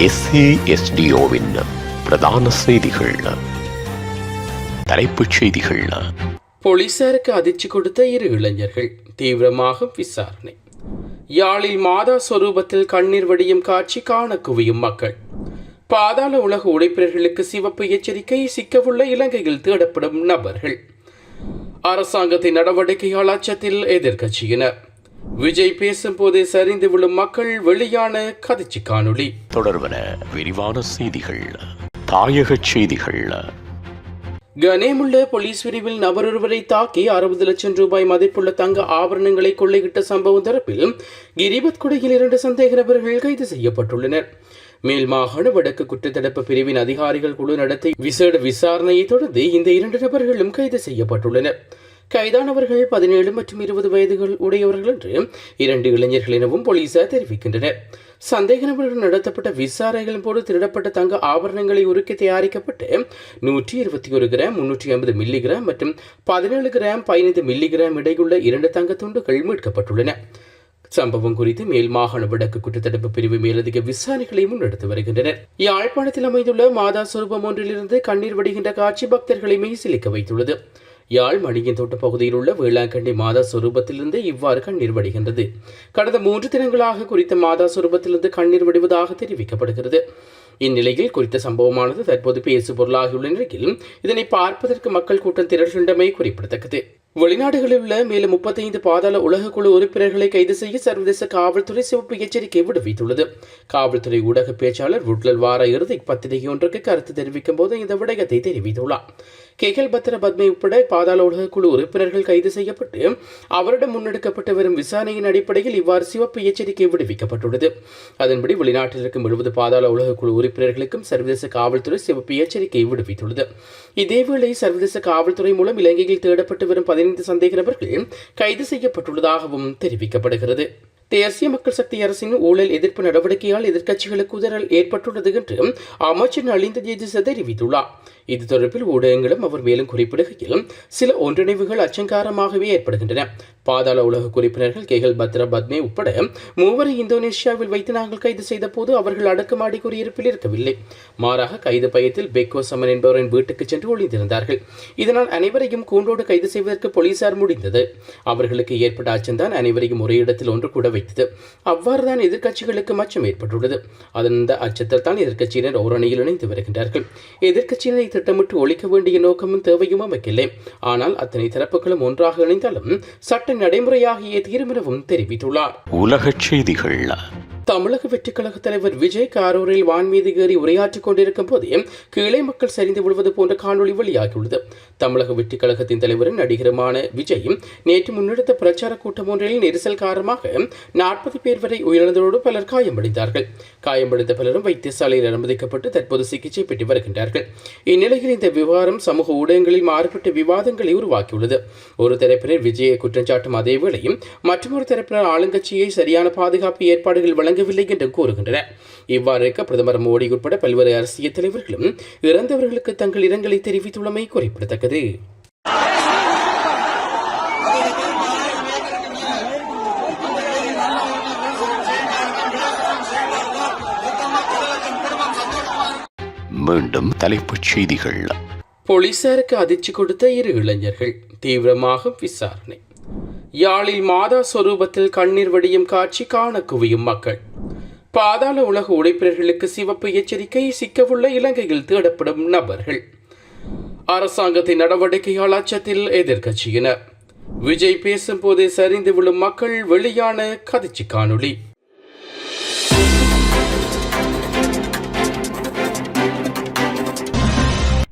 SASDOவின் பிரதான செய்திகள். தலைப்புச் செய்திகள். போலீசாருக்கு அதிர்ச்சி கொடுத்த 2 இளைஞர்கள், தீவிரமாக விசாரணை. யாழில் மாதா சொரூபத்தில் கண்ணீர் வடியும் காட்சி காண குவியும் மக்கள். பாதாள உலக உடைப்பினர்களுக்கு சிவப்பு எச்சரிக்கை, சிக்கவுள்ள இலங்கையில் தேடப்படும் நபர்கள். அரசாங்கத்தின் நடவடிக்கையால் அச்சத்தில் எதிர்க்கட்சியினர். விஜய் பேசும்போது சரிந்து விழும் மக்கள், வெளியான கதிர்ச்சி காணொளி. தொடர்பன விரிவான செய்திகள். தாயக செய்திகள். கனேமுள்ள போலீஸ் பிரிவில் நபர் ஒருவரை தாக்கி 60 லட்சம் ரூபாய் மதிப்புள்ள தங்க ஆபரணங்களை கொள்ளையிட்ட சம்பவம் தொடர்பில் கிரிபத்குடையில் 2 சந்தேக நபர்கள் கைது செய்யப்பட்டுள்ளனர். மேல் மாகாண வடக்கு குற்றத்தடுப்பு பிரிவின் அதிகாரிகள் குழு நடத்தி விசேட விசாரணையை தொடர்ந்து இந்த 2 நபர்களும் கைது செய்யப்பட்டுள்ளனர். கைதானவர்கள் 17 மற்றும் 20 வயதுகள் உடையவர்கள் என்று 2 இளைஞர்கள் எனவும் போலீசார் தெரிவிக்கின்றனர். சந்தேக நபர்கள் நடத்தப்பட்ட விசாரணைகளின் போது திருடப்பட்ட தங்க ஆபரணங்களை உருக்கி தயாரிக்கப்பட்டு 121 கிராம் 350 மில்லிகிராம் மற்றும் 17 கிராம் 15 மில்லிகிராம் இடையுள்ள 2 தங்க துண்டுகள் மீட்கப்பட்டுள்ளன. சம்பவம் குறித்து மேல் மாகாண வடக்கு குற்றத்தடுப்பு பிரிவு மேலதிக விசாரணைகளை முன்னெடுத்து வருகின்றனர். யாழ்ப்பாணத்தில் அமைந்துள்ள மாதா சொரூபம் ஒன்றிலிருந்து கண்ணீர் வடிகின்ற காட்சி பக்தர்களை மெய்சிலிக்க வைத்துள்ளது. யாழ் மணியின் தோட்ட பகுதியில் உள்ள வேளாங்கண்ணி மாதா சொரூபத்திலிருந்து இவ்வாறு கண்ணீர் வடிகின்றது. கடந்த 3 தினங்களாக குறித்த மாதா சொரூபத்திலிருந்து கண்ணீர் வடிவதாக தெரிவிக்கப்படுகிறது. இந்நிலையில் குறித்த சம்பவமானது தற்போது பேசு பொருளாகியுள்ள நிலையில் இதனை பார்ப்பதற்கு மக்கள் கூட்டம் திரள்கின்றமை குறிப்பிடத்தக்கது. வெளிநாடுகளில் உள்ள மேலும் 35 பாதாள உலகக்குழு உறுப்பினர்களை கைது செய்ய சர்வதேச காவல்துறை சிவப்பு எச்சரிக்கை விடுவித்துள்ளது. காவல்துறை ஊடக பேச்சாளர் வுட்லல் வார இறுதி பத்திரிகை ஒன்றுக்கு கருத்து தெரிவிக்கும் போது இந்த விடயத்தை தெரிவித்துள்ளார். கேகல் பத்ர பத்மை உட்பட பாதாள உலகக்குழு உறுப்பினர்கள் கைது செய்யப்பட்டு அவரிடம் முன்னெடுக்கப்பட்டு வரும் விசாரணையின் அடிப்படையில் இவ்வாறு சிவப்பு எச்சரிக்கை விடுவிக்கப்பட்டுள்ளது. அதன்படி வெளிநாட்டில் இருக்கும் 70 பாதாள உலகக்குழு உறுப்பினர்களுக்கும் சர்வதேச காவல்துறை சிவப்பு எச்சரிக்கை விடுவித்துள்ளது. இதேவேளை சர்வதேச காவல்துறை மூலம் இலங்கையில் தேடப்பட்டு வரும் 15 சந்தேக நபர்கள் கைது செய்யப்பட்டுள்ளதாகவும் தெரிவிக்கப்படுகிறது. தேசிய மக்கள் சக்தி அரசின் ஊழல் எதிர்ப்பு நடவடிக்கையால் எதிர்க்கட்சிகளுக்கு உதறல் ஏற்பட்டுள்ளது என்று அமைச்சர் நலிந்த ஜேதிச தெரிவித்துள்ளார். இது தொடர்பில் ஊடகங்களும் அவர் மேலும் குறிப்பிடுகையில் சில ஒன்றிணைவுகள் அச்சங்காரமாகவே ஏற்படுகின்றன. பாதாள உலக உறுப்பினர்கள் கேகல் பத்ர பத்மே உட்பட 3 இந்தோனேஷியாவில் வைத்து நாங்கள் கைது செய்த போது அவர்கள் அடுக்குமாடி குடியிருப்பில் இருக்கவில்லை. மாறாக கைது பயத்தில் பெக்கோ சமன் என்பவரின் வீட்டுக்கு சென்று ஒளிந்திருந்தார்கள். இதனால் அனைவரையும் கூண்டோடு கைது செய்வதற்கு போலீசார் முடிந்தது. அவர்களுக்கு ஏற்பட்ட அச்சம்தான் அனைவரையும் ஒரே இடத்தில் ஒன்று கூட வைத்தது. அவ்வாறுதான் எதிர்க்கட்சிகளுக்கு அச்சம் ஏற்பட்டுள்ளது. அந்த அச்சத்தில் தான் எதிர்க்கட்சியினர் ஓரணியில் இணைந்து வருகின்றார்கள். எதிர்க்கட்சியினரை திட்டமிட்டு ஒழிக்க வேண்டிய நோக்கமும் தேவையும் அமைக்கவில்லை. ஆனால் அத்தனை தரப்புகளும் ஒன்றாக இணைந்தாலும் சட்ட நடைமுறையாகிய தீர்மானமும் தெரிவித்துள்ளார். உலகச் செய்திகள். தமிழக வெற்றிக் கழக தலைவர் விஜய் காரூரில் வான் மீது ஏறி உரையாற்றிக் கொண்டிருக்கும் போதே கீழே மக்கள் சரிந்து விடுவது போன்ற காணொலி வெளியாகியுள்ளது. தமிழக வெற்றிக் கழகத்தின் தலைவரும் நடிகருமான விஜய் நேற்று முன்னெடுத்த பிரச்சார கூட்டம் ஒன்றில் நெரிசல் காரணமாக 40 பேர் வரை உயிரிழந்ததோடு பலர் காயமடைந்தார்கள். காயமடைந்த பலரும் வைத்தியசாலையில் அனுமதிக்கப்பட்டு தற்போது சிகிச்சை பெற்று வருகின்றார்கள். இந்நிலையில் இந்த விவகாரம் சமூக ஊடகங்களில் மாறுபட்ட விவாதங்களை உருவாக்கியுள்ளது. ஒரு தரப்பினர் விஜயை குற்றம் சாட்டும் அதேவேளையும் மற்றொரு தரப்பினர் ஆளுங்கட்சியை சரியான பாதுகாப்பு ஏற்பாடுகள் வழங்கவில்லை என்று கூறுகின்றனர். இவ்வாறு இருக்க பிரதமர் மோடி உட்பட பல்வேறு அரசியல் தலைவர்களும் இறந்தவர்களுக்கு தங்கள் இரங்கலை தெரிவித்துள்ளமை குறிப்பிடத்தக்கது. மீண்டும் தலைப்புச் செய்திகள். போலீசாருக்கு அதிர்ச்சி கொடுத்த 2 இளைஞர்கள், தீவிரமாக விசாரணை. யாழில் மாதா சொரூபத்தில் கண்ணீர் வடியும் காட்சி காண குவியும் மக்கள். பாதாள உலக உடைப்பினர்களுக்கு சிவப்பு எச்சரிக்கை, சிக்கவுள்ள இலங்கையில் தேடப்படும் நபர்கள். அரசாங்கத்தின் நடவடிக்கையால் அச்சத்தில் எதிர்க்கட்சியினர். விஜய் பேசும்போது சரிந்து விழும் மக்கள், வெளியான கதிர்ச்சி காணொளி.